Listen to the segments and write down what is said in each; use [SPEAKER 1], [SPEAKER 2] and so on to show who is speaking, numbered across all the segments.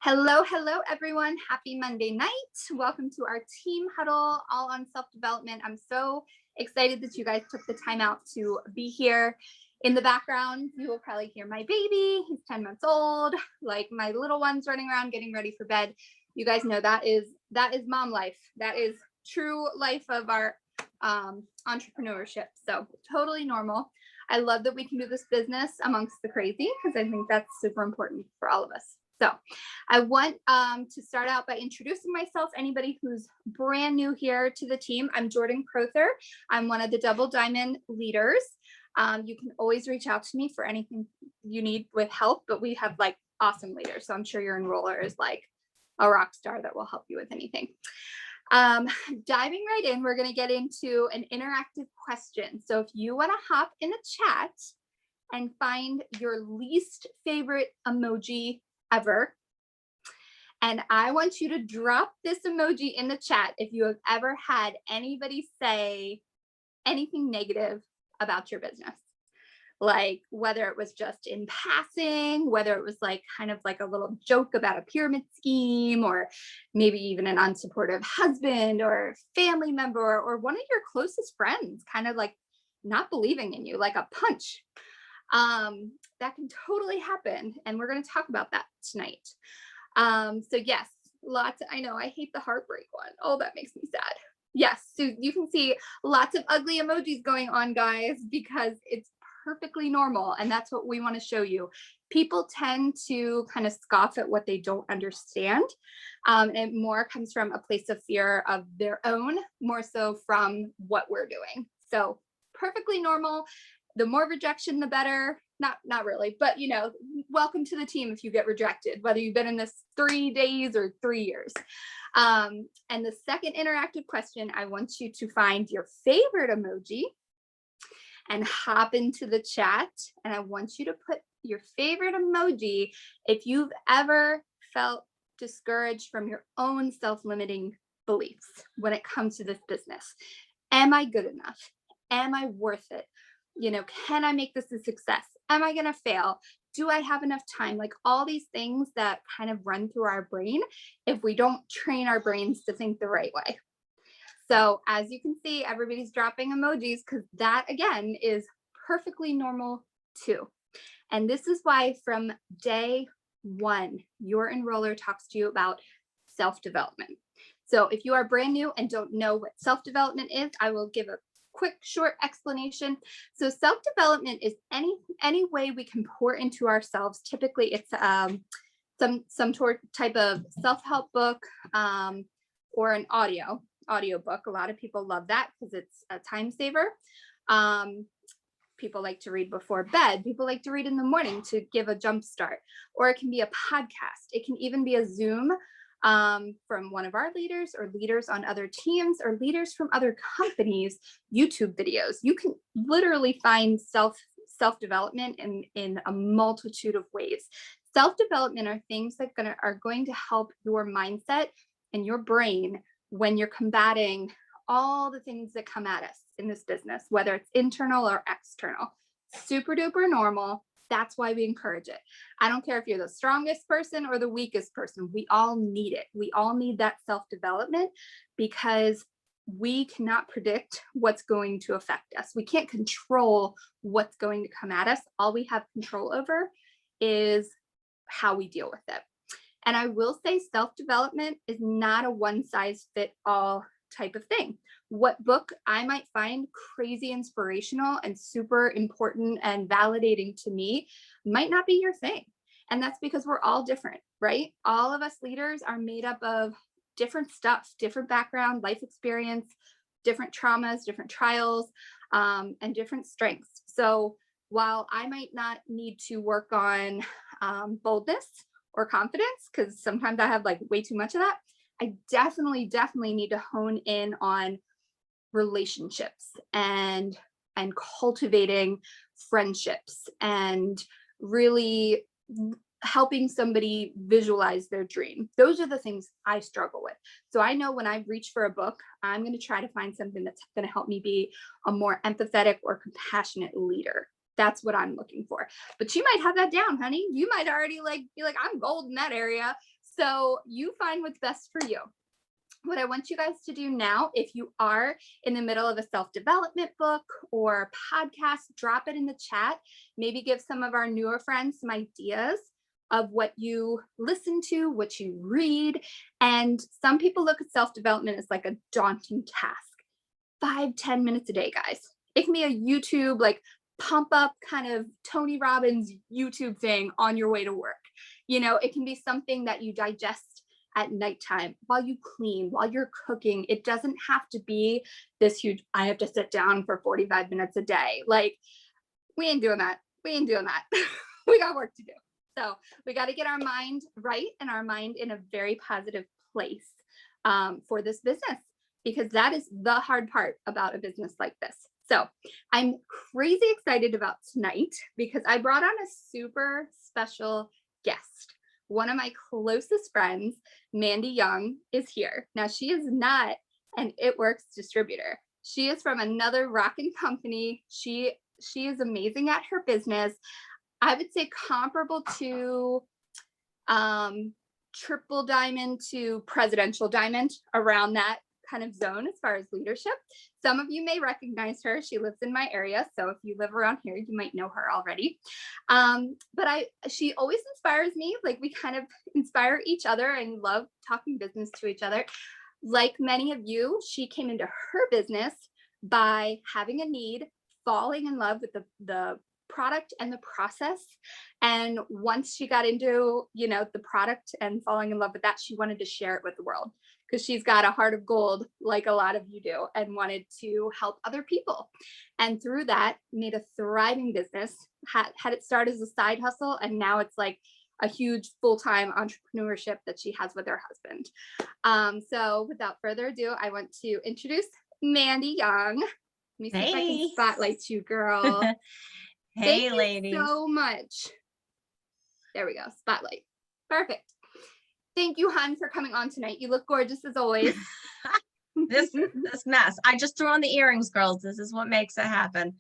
[SPEAKER 1] Hello, hello, everyone. Happy Monday night. Welcome to our team huddle, all on self-development. I'm so excited that you guys took the time out to be here. In the background, you will probably hear my baby. He's 10 months old, like my little ones running around getting ready for bed. You guys know that is mom life. That is true life of our entrepreneurship. So totally normal. I love that we can do this business amongst the crazy because I think that's super important for all of us. So I want to start out by introducing myself. Anybody who's brand new here to the team, I'm Jordan Crowther. I'm one of the Double Diamond leaders. You can always reach out to me for anything you need with help, but we have like awesome leaders. So I'm sure your enroller is like a rock star that will help you with anything. Diving right in, we're going to get into an interactive question. So if you want to hop in the chat and find your least favorite emoji ever, and I want you to drop this emoji in the chat if you have ever had anybody say anything negative about your business. Like whether it was just in passing, whether it was like kind of like a little joke about a pyramid scheme, or maybe even an unsupportive husband or family member or one of your closest friends kind of like not believing in you, like a punch. That can totally happen. And we're going to talk about that tonight. So yes, I know I hate the heartbreak one. Oh, that makes me sad. Yes, so you can see lots of ugly emojis going on, guys, because it's perfectly normal. And that's what we want to show you. People tend to kind of scoff at what they don't understand. And it more comes from a place of fear of their own, more so from what we're doing. So perfectly normal. The more rejection, the better. Not really, but you know, welcome to the team if you get rejected, whether you've been in this 3 days or 3 years. And the second interactive question, I want you to find your favorite emoji and hop into the chat. And I want you to put your favorite emoji if you've ever felt discouraged from your own self-limiting beliefs when it comes to this business. Am I good enough? Am I worth it? You know, can I make this a success? Am I going to fail? Do I have enough time? Like all these things that kind of run through our brain if we don't train our brains to think the right way. So as you can see, everybody's dropping emojis because that again is perfectly normal too. And this is why from day one, your enroller talks to you about self-development. So if you are brand new and don't know what self-development is, I will give a quick short explanation. So self-development is any way we can pour into ourselves. Typically it's some type of self-help book or an audio book. A lot of people love that because it's a time saver. People like to read before bed. People like to read in the morning to give a jump start, or it can be a podcast. It can even be a Zoom from one of our leaders or leaders on other teams or leaders from other companies, YouTube videos. You can literally find self-development in a multitude of ways. Self-development are things that are going to help your mindset and your brain when you're combating all the things that come at us in this business, whether it's internal or external. Super duper normal. That's why we encourage it. I don't care if you're the strongest person or the weakest person. We all need it. We all need that self-development because we cannot predict what's going to affect us. We can't control what's going to come at us. All we have control over is how we deal with it. And I will say self-development is not a one-size-fits-all type of thing. What book I might find crazy inspirational and super important and validating to me might not be your thing. And that's because we're all different, right? All of us leaders are made up of different stuff, different background, life experience, different traumas, different trials, and different strengths. So while I might not need to work on boldness or confidence, because sometimes I have like way too much of that, I definitely need to hone in on relationships and cultivating friendships and really helping somebody visualize their dream. Those are the things I struggle with. So I know when I reach for a book, I'm going to try to find something that's going to help me be a more empathetic or compassionate leader. That's what I'm looking for. But you might have that down, honey. You might already be like, I'm gold in that area. So you find what's best for you. What I want you guys to do now, if you are in the middle of a self-development book or podcast, drop it in the chat. Maybe give some of our newer friends some ideas of what you listen to, what you read. And some people look at self-development as like a daunting task. 5-10 minutes a day, guys. It can be a YouTube, like pump up kind of Tony Robbins YouTube thing on your way to work. It can be something that you digest at nighttime while you clean, while you're cooking. It doesn't have to be this huge, I have to sit down for 45 minutes a day. Like, we ain't doing that. We got work to do. So we got to get our mind right and our mind in a very positive place for this business, because that is the hard part about a business like this. So I'm crazy excited about tonight because I brought on a super special guest. One of my closest friends, Mandy Young, is here. Now, she is not an It Works distributor. She is from another rockin' company. She is amazing at her business. I would say comparable to Triple Diamond to Presidential Diamond, around that kind of zone as far as leadership. Some of you may recognize her. She lives in my area, so if you live around here, you might know her already. But she always inspires me. Like, we kind of inspire each other and love talking business to each other. Like many of you, she came into her business by having a need, falling in love with the product and the process. And once she got into, the product and falling in love with that, she wanted to share it with the world, because she's got a heart of gold, like a lot of you do, and wanted to help other people. And through that, made a thriving business, had it start as a side hustle, and now it's like a huge full-time entrepreneurship that she has with her husband. So without further ado, I want to introduce Mandy Young. Let me see if I can spotlight you, girl.
[SPEAKER 2] Hey,
[SPEAKER 1] Thank
[SPEAKER 2] ladies.
[SPEAKER 1] you so much. There we go. Spotlight. Perfect. Thank you, hon, for coming on tonight. You look gorgeous as always.
[SPEAKER 2] This mess. I just threw on the earrings, girls. This is what makes it happen.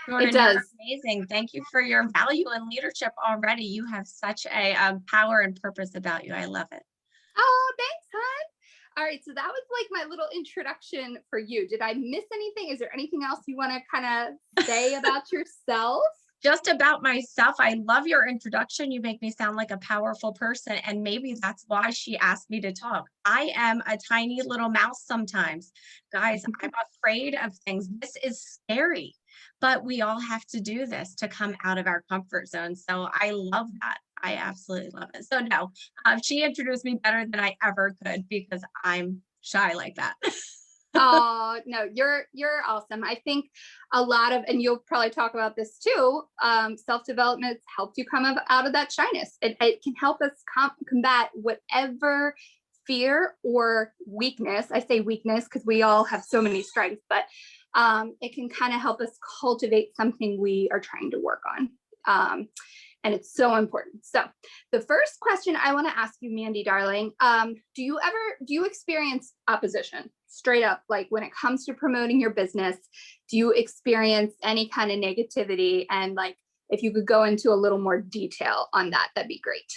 [SPEAKER 2] Jordan,
[SPEAKER 1] It does.
[SPEAKER 2] you're amazing. Thank you for your value and leadership already. You have such a power and purpose about you. I love it.
[SPEAKER 1] Oh, thanks, hon. All right, so that was like my little introduction for you. Did I miss anything? Is there anything else you want to kind of say about yourself?
[SPEAKER 2] Just about myself, I love your introduction. You make me sound like a powerful person, and maybe that's why she asked me to talk. I am a tiny little mouse sometimes. Guys, I'm afraid of things. This is scary, but we all have to do this to come out of our comfort zone. So I love that. I absolutely love it. So no, she introduced me better than I ever could, because I'm shy like that.
[SPEAKER 1] Oh, no, you're awesome. I think a lot of, and you'll probably talk about this too, self-development helped you come out of that shyness. It can help us combat whatever fear or weakness. I say weakness because we all have so many strengths, but it can kind of help us cultivate something we are trying to work on. And it's so important. So the first question I want to ask you, Mandy, darling, do you experience opposition straight up? Like, when it comes to promoting your business, do you experience any kind of negativity? And like, if you could go into a little more detail on that, that'd be great.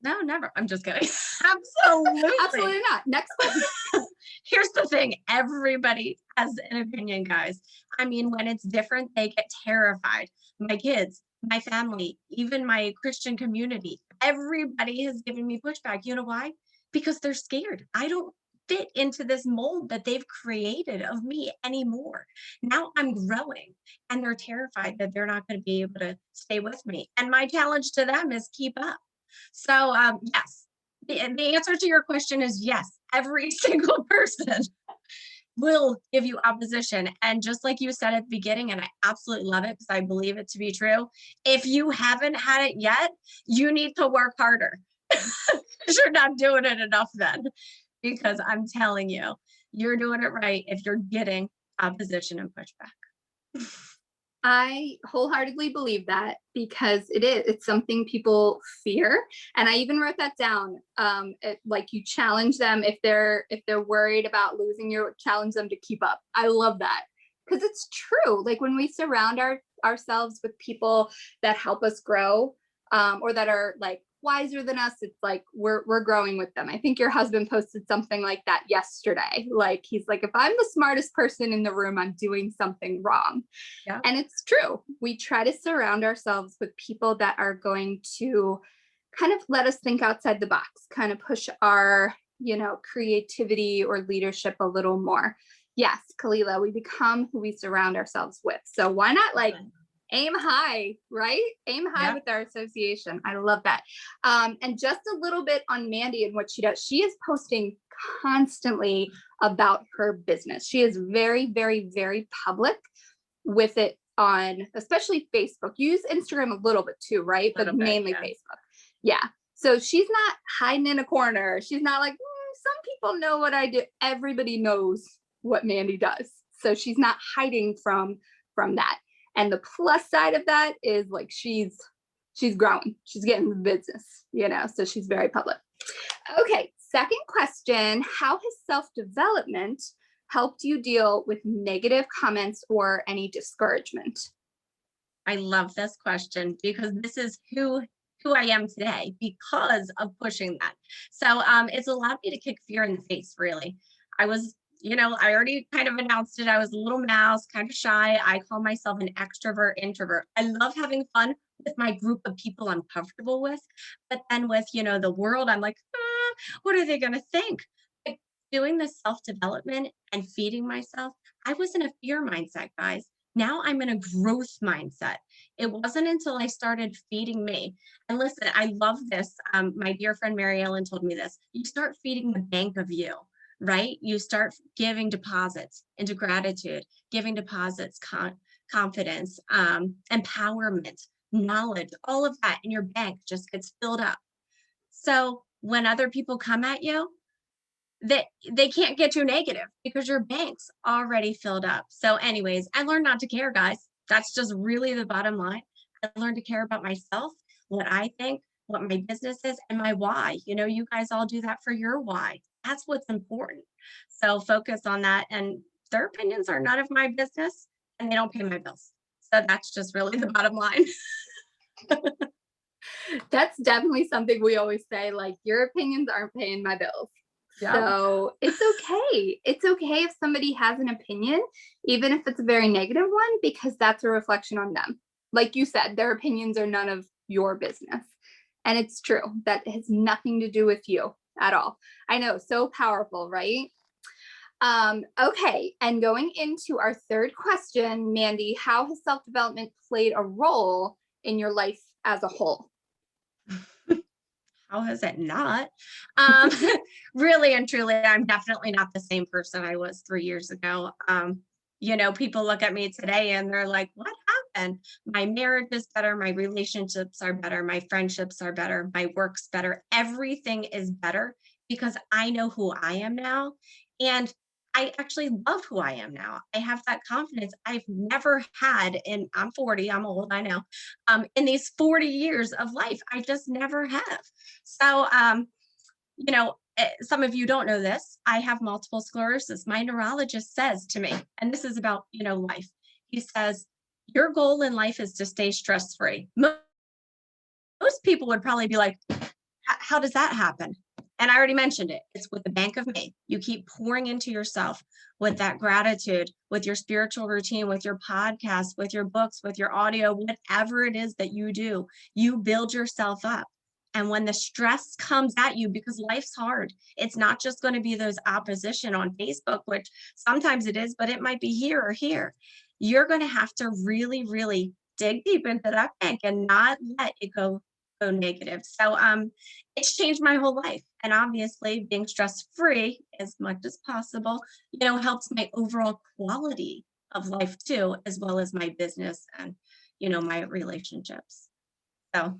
[SPEAKER 2] No, never. I'm just kidding. Absolutely.
[SPEAKER 1] Absolutely not. Next question.
[SPEAKER 2] Here's the thing. Everybody has an opinion, guys. I mean, when it's different, they get terrified. My kids, my family, even my Christian community, everybody has given me pushback. You know why? Because they're scared. I don't fit into this mold that they've created of me anymore. Now I'm growing, and they're terrified that they're not going to be able to stay with me. And my challenge to them is keep up. So yes, the answer to your question is yes. Every single person will give you opposition. And just like you said at the beginning, and I absolutely love it because I believe it to be true, if you haven't had it yet, you need to work harder. You're not doing it enough then, because I'm telling you, you're doing it right if you're getting opposition and pushback.
[SPEAKER 1] I wholeheartedly believe that, because it's something people fear. And I even wrote that down. Like, you challenge them if they're worried about losing, you challenge them to keep up. I love that, because it's true. Like, when we surround ourselves with people that help us grow, or that are like wiser than us. It's like we're growing with them. I think your husband posted something like that yesterday. Like he's like, if I'm the smartest person in the room, I'm doing something wrong.
[SPEAKER 2] Yeah.
[SPEAKER 1] And it's true. We try to surround ourselves with people that are going to kind of let us think outside the box, kind of push our, creativity or leadership a little more. Yes, Kalila, we become who we surround ourselves with. So why not aim high, right? Aim high with our association. I love that. And just a little bit on Mandy and what she does. She is posting constantly about her business. She is very, very, very public with it on, especially Facebook. You use Instagram a little bit too, right? But mainly Facebook. Yeah. So she's not hiding in a corner. She's not like, some people know what I do. Everybody knows what Mandy does. So she's not hiding from that. And the plus side of that is like she's growing. She's getting the business, so she's very public. Okay, second question. How has self-development helped you deal with negative comments or any discouragement?
[SPEAKER 2] I love this question because this is who I am today because of pushing that. So it's allowed me to kick fear in the face, really. I was, I already kind of announced it. I was a little mouse, kind of shy. I call myself an extrovert introvert. I love having fun with my group of people I'm comfortable with. But then with, the world, I'm like, what are they going to think? Like, doing the self-development and feeding myself, I was in a fear mindset, guys. Now I'm in a growth mindset. It wasn't until I started feeding me. And listen, I love this. My dear friend Mary Ellen told me this. You start feeding the bank of you, right? You start giving deposits into gratitude, giving deposits, confidence, empowerment, knowledge, all of that in your bank just gets filled up. So when other people come at you, they can't get you negative because your bank's already filled up. So anyways, I learned not to care, guys. That's just really the bottom line. I learned to care about myself, what I think, what my business is, and my why. You guys all do that for your why. That's what's important. So focus on that. And their opinions are none of my business and they don't pay my bills. So that's just really the bottom line.
[SPEAKER 1] That's definitely something we always say, like, your opinions aren't paying my bills. Yep. So it's okay. It's okay if somebody has an opinion, even if it's a very negative one, because that's a reflection on them. Like you said, their opinions are none of your business. And it's true. That has nothing to do with you at all. I know, so powerful, right? Okay. And going into our third question, Mandy, how has self-development played a role in your life as a whole?
[SPEAKER 2] How has it not? Really and truly, I'm definitely not the same person I was 3 years ago. People look at me today and they're like, what happened? My marriage is better. My relationships are better. My friendships are better. My work's better. Everything is better because I know who I am now. And I actually love who I am now. I have that confidence I've never had, and I'm 40, I'm old, I know. In these 40 years of life, I just never have. So, some of you don't know this. I have multiple sclerosis. My neurologist says to me, and this is about, life. He says, your goal in life is to stay stress-free. Most people would probably be like, how does that happen? And I already mentioned it. It's with the bank of me. You keep pouring into yourself with that gratitude, with your spiritual routine, with your podcast, with your books, with your audio, whatever it is that you do, you build yourself up. And when the stress comes at you, because life's hard, it's not just going to be those opposition on Facebook, which sometimes it is, but it might be here or here. You're going to have to really, really dig deep into that bank and not let it go negative. So it's changed my whole life. And obviously being stress-free as much as possible, helps my overall quality of life too, as well as my business and, my relationships. So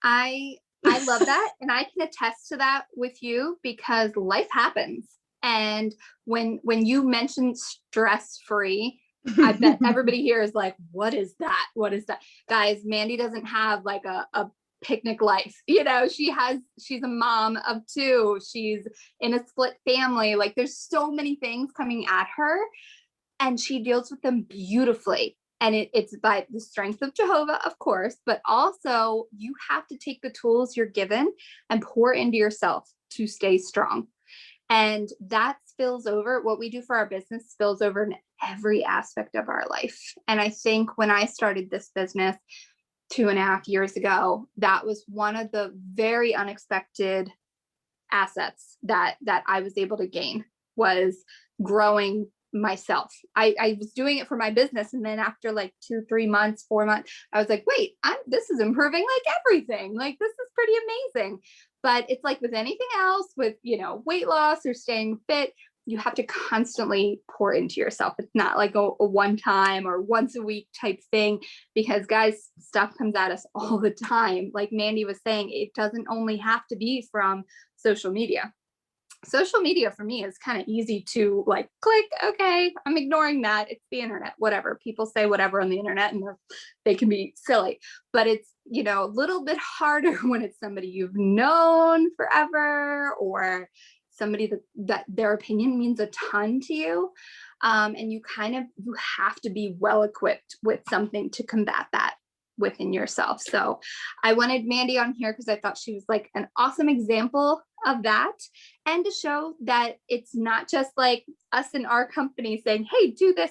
[SPEAKER 1] I love that. And I can attest to that with you because life happens. And when you mention stress-free, I bet everybody here is like, what is that? What is that? Guys, Mandy doesn't have like a picnic life. She's a mom of 2. She's in a split family. Like there's so many things coming at her and she deals with them beautifully. And it's by the strength of Jehovah, of course, but also you have to take the tools you're given and pour into yourself to stay strong. And that spills over. What we do for our business spills over in every aspect of our life. And I think when I started this business 2.5 years ago, that was one of the very unexpected assets that I was able to gain, was growing myself. I was doing it for my business, and then after like 2-3 months, 4 months, I was like, wait, this is improving like everything. Like, this is pretty amazing. But it's like with anything else, with, weight loss or staying fit, you have to constantly pour into yourself. It's not like a one time or once a week type thing, because guys, stuff comes at us all the time. Like Mandy was saying, it doesn't only have to be from social media. Social media for me is kind of easy to like click. Okay, I'm ignoring that. It's the internet, whatever. People say whatever on the internet, and they can be silly, but it's, a little bit harder when it's somebody you've known forever, or somebody that their opinion means a ton to you. And you have to be well equipped with something to combat that within yourself. So I wanted Mandy on here because I thought she was like an awesome example of that, and to show that it's not just like us in our company saying, hey, do this.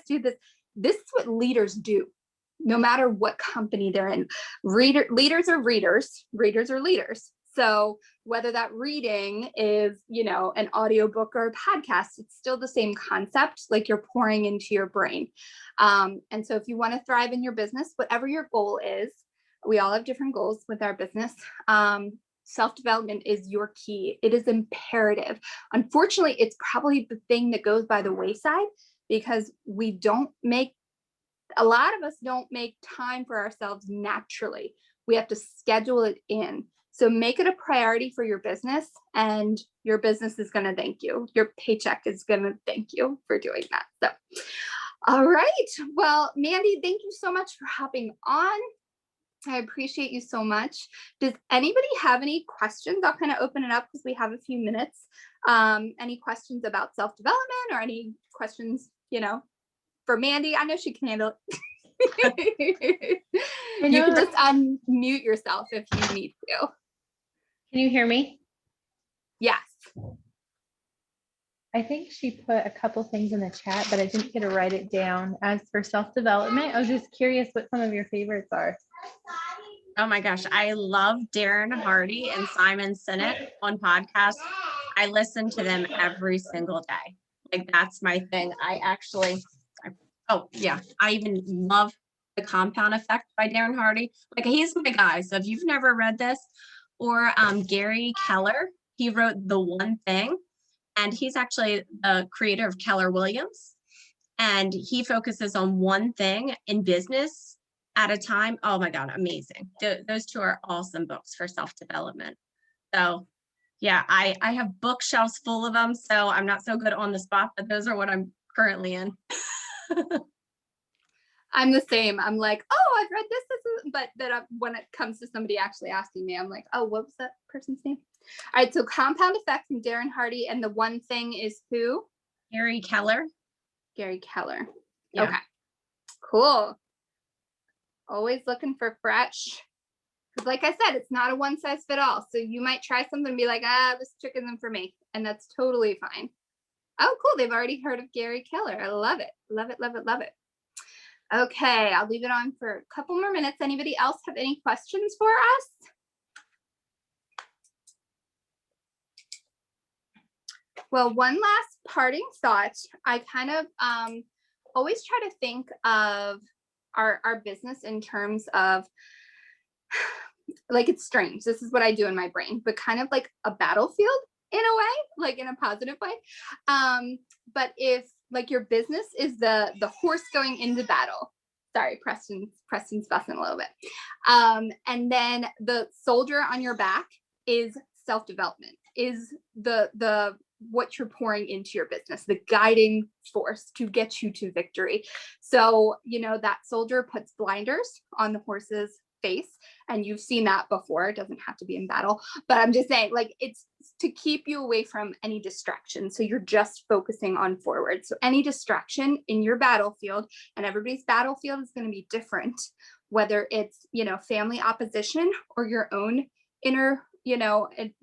[SPEAKER 1] This is what leaders do, no matter what company they're in. Leaders are readers are leaders. So whether that reading is, an audiobook or a podcast, it's still the same concept, like you're pouring into your brain. And so if you want to thrive in your business, whatever your goal is, we all have different goals with our business. Self-development is your key. It is imperative. Unfortunately, it's probably the thing that goes by the wayside, because a lot of us don't make time for ourselves naturally. We have to schedule it in. So make it a priority for your business, and your business is going to thank you. Your paycheck is going to thank you for doing that. So, all right. Well, Mandy, thank you so much for hopping on. I appreciate you so much. Does anybody have any questions? I'll kind of open it up because we have a few minutes. Any questions about self-development, or any questions, for Mandy? I know she can handle it. You can just unmute yourself if you need to.
[SPEAKER 3] Can you hear me?
[SPEAKER 1] Yes.
[SPEAKER 3] I think she put a couple things in the chat, but I didn't get to write it down. As for self-development, I was just curious what some of your favorites are.
[SPEAKER 2] Oh my gosh, I love Darren Hardy and Simon Sinek on podcasts. I listen to them every single day. Like, that's my thing. I even love The Compound Effect by Darren Hardy. Like, he's my guy. So if you've never read this, or Gary Keller, he wrote The One Thing, and he's actually the creator of Keller Williams. And he focuses on one thing in business at a time. Oh my God, amazing. Those two are awesome books for self-development. So yeah, I have bookshelves full of them, so I'm not so good on the spot, but those are what I'm currently in.
[SPEAKER 1] I'm the same. I'm like, oh, I've read this, but when it comes to somebody actually asking me, I'm like, oh, what was that person's name? All right, so Compound Effect from Darren Hardy, and The One Thing is who?
[SPEAKER 2] Gary Keller.
[SPEAKER 1] Gary Keller.
[SPEAKER 2] Yeah.
[SPEAKER 1] Okay, cool. Always looking for fresh. Because like I said, it's not a one size fit all. So you might try something and be like, this chicken isn't for me. And that's totally fine. Oh, cool. They've already heard of Gary Keller. I love it. Love it, love it, love it. Okay, I'll leave it on for a couple more minutes. Anybody else have any questions for us? Well, one last parting thought. I kind of always try to think of our business in terms of like, it's strange. This is what I do in my brain, but kind of like a battlefield in a way, like in a positive way. But if like your business is the horse going into battle. Sorry, Preston's fussing a little bit. And then the soldier on your back is self-development, is the what you're pouring into your business, the guiding force to get you to victory. So, that soldier puts blinders on the horse's face. And you've seen that before. It doesn't have to be in battle, but I'm just saying, like, it's to keep you away from any distraction. So you're just focusing on forward. So any distraction in your battlefield, and everybody's battlefield is going to be different, whether it's, family opposition or your own inner,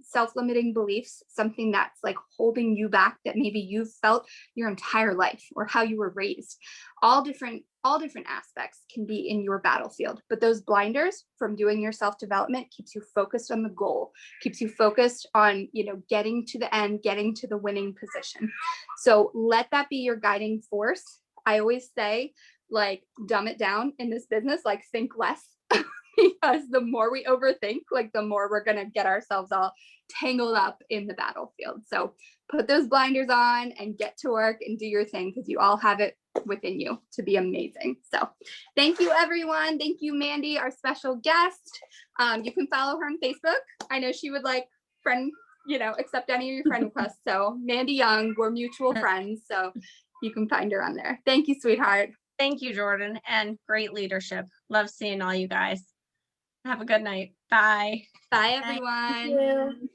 [SPEAKER 1] self-limiting beliefs, something that's like holding you back that maybe you've felt your entire life, or how you were raised. All different aspects can be in your battlefield, but those blinders from doing your self-development keeps you focused on the goal, keeps you focused on, getting to the end, getting to the winning position. So let that be your guiding force. I always say, like, dumb it down in this business, like, think less. Because the more we overthink, like, the more we're going to get ourselves all tangled up in the battlefield. So put those blinders on and get to work and do your thing, because you all have it within you to be amazing. So thank you, everyone. Thank you, Mandy, our special guest. You can follow her on Facebook. I know she would like accept any of your friend requests. So Mandy Young, we're mutual friends. So you can find her on there. Thank you, sweetheart.
[SPEAKER 2] Thank you, Jordan, and great leadership. Love seeing all you guys. Have a good night. Bye.
[SPEAKER 1] Bye, everyone.